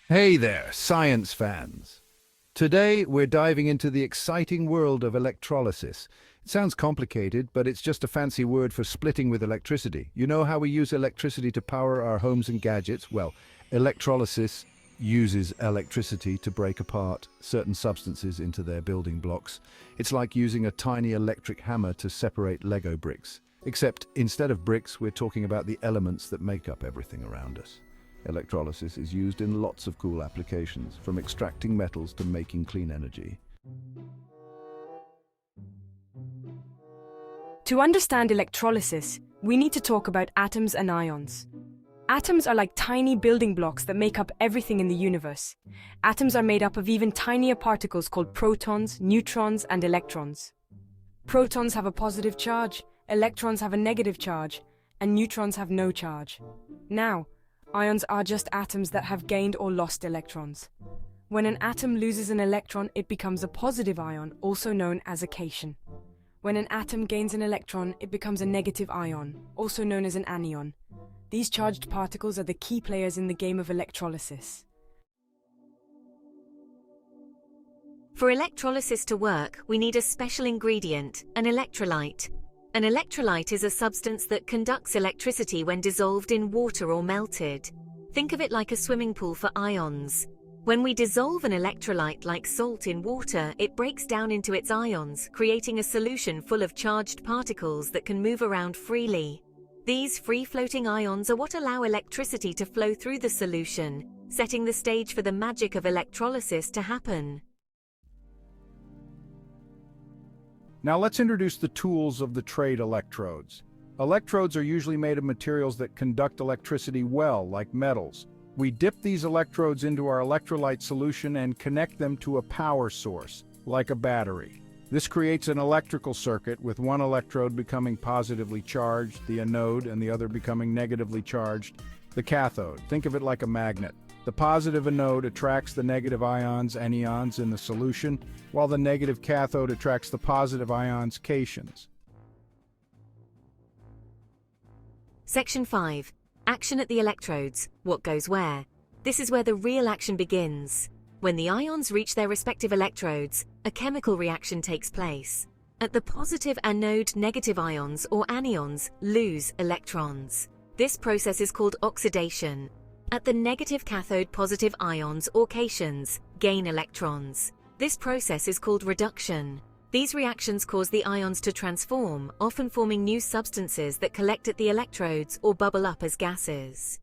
Hey there, science fans. Today we're diving into the exciting world of electrolysis. It sounds complicated, but it's just a fancy word for splitting with electricity. You know how we use electricity to power our homes and gadgets? Well, electrolysis uses electricity to break apart certain substances into their building blocks. It's like using a tiny electric hammer to separate Lego bricks. Except instead of bricks, we're talking about the elements that make up everything around us. Electrolysis is used in lots of cool applications, from extracting metals to making clean energy. To understand electrolysis, we need to talk about atoms and ions. Atoms are like tiny building blocks that make up everything in the universe. Atoms are made up of even tinier particles called protons, neutrons, and electrons. Protons have a positive charge, electrons have a negative charge, and neutrons have no charge. Now, ions are just atoms that have gained or lost electrons. When an atom loses an electron, it becomes a positive ion, also known as a cation. When an atom gains an electron, it becomes a negative ion, also known as an anion. These charged particles are the key players in the game of electrolysis. For electrolysis to work, we need a special ingredient, an electrolyte. An electrolyte is a substance that conducts electricity when dissolved in water or melted. Think of it like a swimming pool for ions. When we dissolve an electrolyte like salt in water, it breaks down into its ions, creating a solution full of charged particles that can move around freely. These free-floating ions are what allow electricity to flow through the solution, setting the stage for the magic of electrolysis to happen. Now let's introduce the tools of the trade electrodes. Electrodes are usually made of materials that conduct electricity well, like metals. We dip these electrodes into our electrolyte solution and connect them to a power source, like a battery. This creates an electrical circuit with one electrode becoming positively charged, the anode, and the other becoming negatively charged, the cathode. Think of it like a magnet. The positive anode attracts the negative ions, anions, in the solution, while the negative cathode attracts the positive ions, cations. Section 5. Action at the electrodes. What goes where? This is where the real action begins. When the ions reach their respective electrodes, a chemical reaction takes place. At the positive anode, negative ions, or anions, lose electrons. This process is called oxidation. At the negative cathode, positive ions, or cations, gain electrons. This process is called reduction. These reactions cause the ions to transform, often forming new substances that collect at the electrodes or bubble up as gases.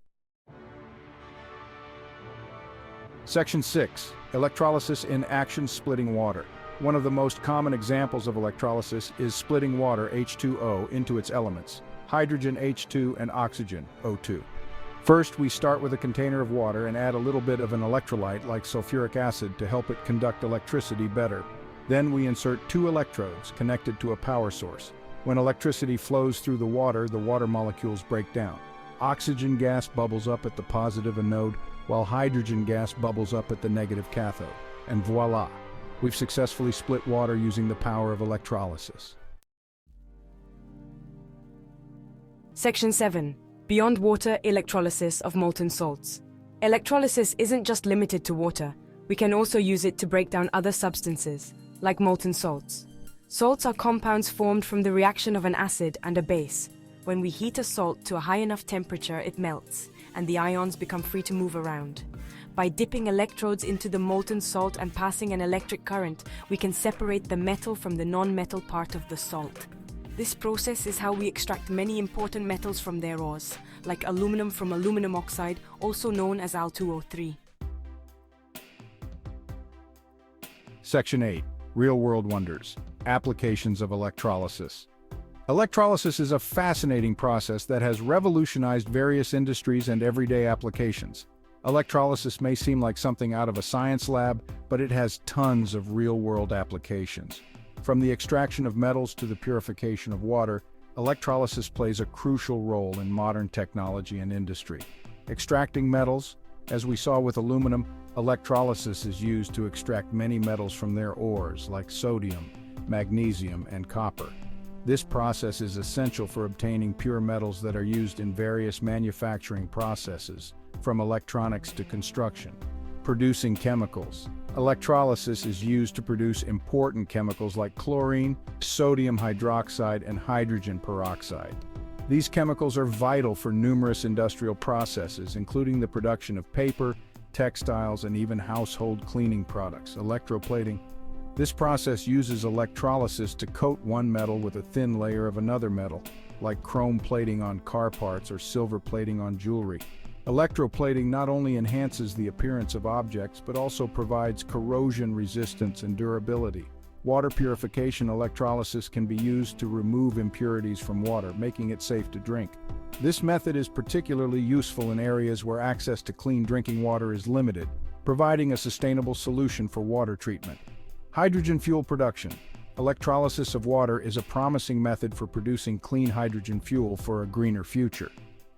Section 6. Electrolysis in action: splitting water. One of the most common examples of electrolysis is splitting water, H2O, into its elements, hydrogen, H2, and oxygen, O2. First, we start with a container of water and add a little bit of an electrolyte like sulfuric acid to help it conduct electricity better. Then we insert two electrodes connected to a power source. When electricity flows through the water molecules break down. Oxygen gas bubbles up at the positive anode, while hydrogen gas bubbles up at the negative cathode. And voila! We've successfully split water using the power of electrolysis. Section 7. Beyond water, electrolysis of molten salts. Electrolysis isn't just limited to water. We can also use it to break down other substances, like molten salts. Salts are compounds formed from the reaction of an acid and a base. When we heat a salt to a high enough temperature, it melts, and the ions become free to move around. By dipping electrodes into the molten salt and passing an electric current, we can separate the metal from the non-metal part of the salt. This process is how we extract many important metals from their ores, like aluminum from aluminum oxide, also known as Al2O3. Section 8. Real-world wonders. Applications of electrolysis. Electrolysis is a fascinating process that has revolutionized various industries and everyday applications. Electrolysis may seem like something out of a science lab, but it has tons of real-world applications. From the extraction of metals to the purification of water, electrolysis plays a crucial role in modern technology and industry. Extracting metals, as we saw with aluminum, electrolysis is used to extract many metals from their ores, like sodium, magnesium, and copper. This process is essential for obtaining pure metals that are used in various manufacturing processes, from electronics to construction. Producing chemicals. Electrolysis is used to produce important chemicals like chlorine, sodium hydroxide, and hydrogen peroxide. These chemicals are vital for numerous industrial processes, including the production of paper, textiles, and even household cleaning products. Electroplating. This process uses electrolysis to coat one metal with a thin layer of another metal, like chrome plating on car parts or silver plating on jewelry. Electroplating not only enhances the appearance of objects, but also provides corrosion resistance and durability. Water purification. Electrolysis can be used to remove impurities from water, making it safe to drink. This method is particularly useful in areas where access to clean drinking water is limited, providing a sustainable solution for water treatment. Hydrogen fuel production. Electrolysis of water is a promising method for producing clean hydrogen fuel for a greener future.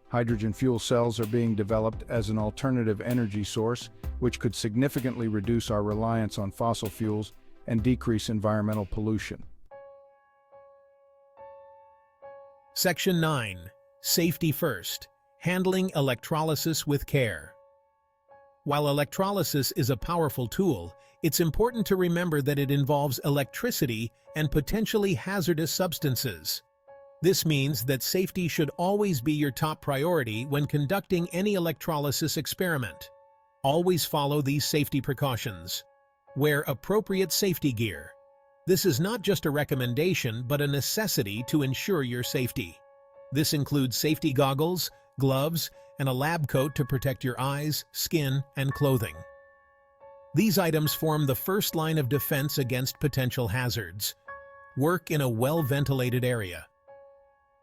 Hydrogen fuel cells are being developed as an alternative energy source, which could significantly reduce our reliance on fossil fuels and decrease environmental pollution. Section 9. Safety first. Handling electrolysis with care. While electrolysis is a powerful tool, it's important to remember that it involves electricity and potentially hazardous substances. This means that safety should always be your top priority when conducting any electrolysis experiment. Always follow these safety precautions. Wear appropriate safety gear. This is not just a recommendation, but a necessity to ensure your safety. This includes safety goggles, gloves, and a lab coat to protect your eyes, skin, and clothing. These items form the first line of defense against potential hazards. Work in a well-ventilated area.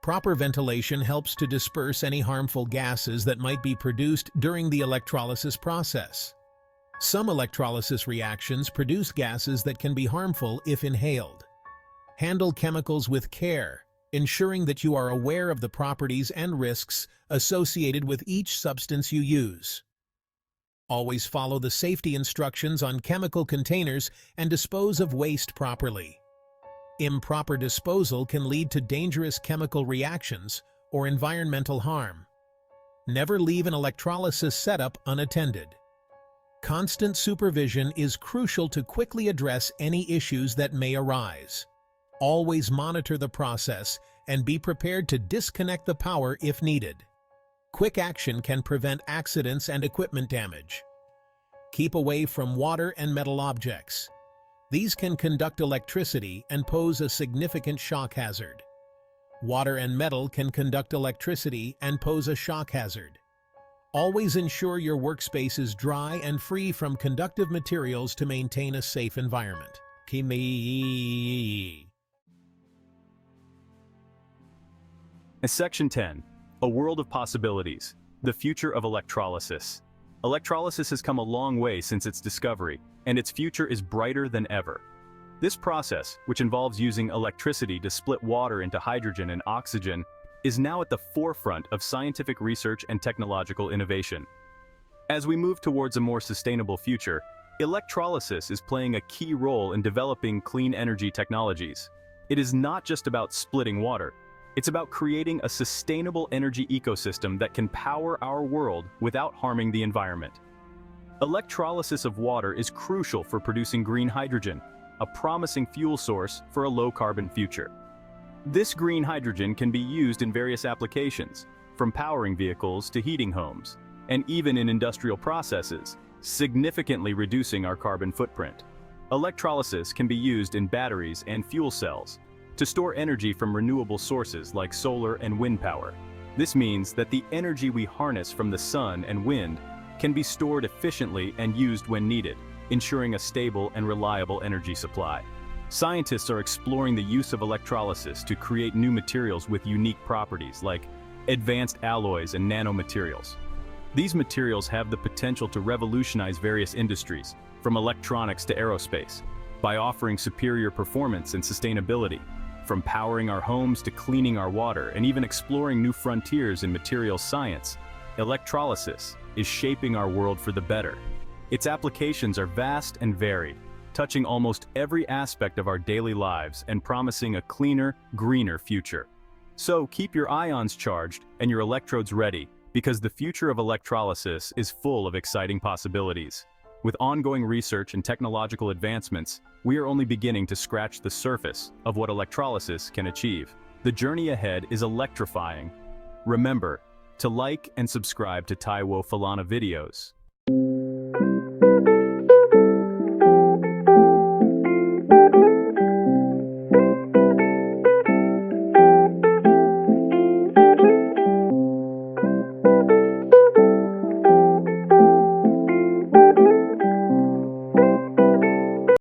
Proper ventilation helps to disperse any harmful gases that might be produced during the electrolysis process. Some electrolysis reactions produce gases that can be harmful if inhaled. Handle chemicals with care, ensuring that you are aware of the properties and risks associated with each substance you use. Always follow the safety instructions on chemical containers and dispose of waste properly. Improper disposal can lead to dangerous chemical reactions or environmental harm. Never leave an electrolysis setup unattended. Constant supervision is crucial to quickly address any issues that may arise. Always monitor the process and be prepared to disconnect the power if needed. Quick action can prevent accidents and equipment damage. Keep away from water and metal objects. These can conduct electricity and pose a significant shock hazard. Water and metal can conduct electricity and pose a shock hazard. Always ensure your workspace is dry and free from conductive materials to maintain a safe environment. Section 10. A world of possibilities. The future of electrolysis. Electrolysis has come a long way since its discovery, and its future is brighter than ever. This process, which involves using electricity to split water into hydrogen and oxygen, is now at the forefront of scientific research and technological innovation. As we move towards a more sustainable future, electrolysis is playing a key role in developing clean energy technologies. It is not just about splitting water. It's about creating a sustainable energy ecosystem that can power our world without harming the environment. Electrolysis of water is crucial for producing green hydrogen, a promising fuel source for a low-carbon future. This green hydrogen can be used in various applications, from powering vehicles to heating homes, and even in industrial processes, significantly reducing our carbon footprint. Electrolysis can be used in batteries and fuel cells to store energy from renewable sources like solar and wind power. This means that the energy we harness from the sun and wind can be stored efficiently and used when needed, ensuring a stable and reliable energy supply. Scientists are exploring the use of electrolysis to create new materials with unique properties like advanced alloys and nanomaterials. These materials have the potential to revolutionize various industries, from electronics to aerospace, by offering superior performance and sustainability. From powering our homes to cleaning our water and even exploring new frontiers in materials science, electrolysis is shaping our world for the better. Its applications are vast and varied, touching almost every aspect of our daily lives and promising a cleaner, greener future. So keep your ions charged and your electrodes ready, because the future of electrolysis is full of exciting possibilities. With ongoing research and technological advancements, we are only beginning to scratch the surface of what electrolysis can achieve. The journey ahead is electrifying. Remember to like and subscribe to Taiwo Falana videos.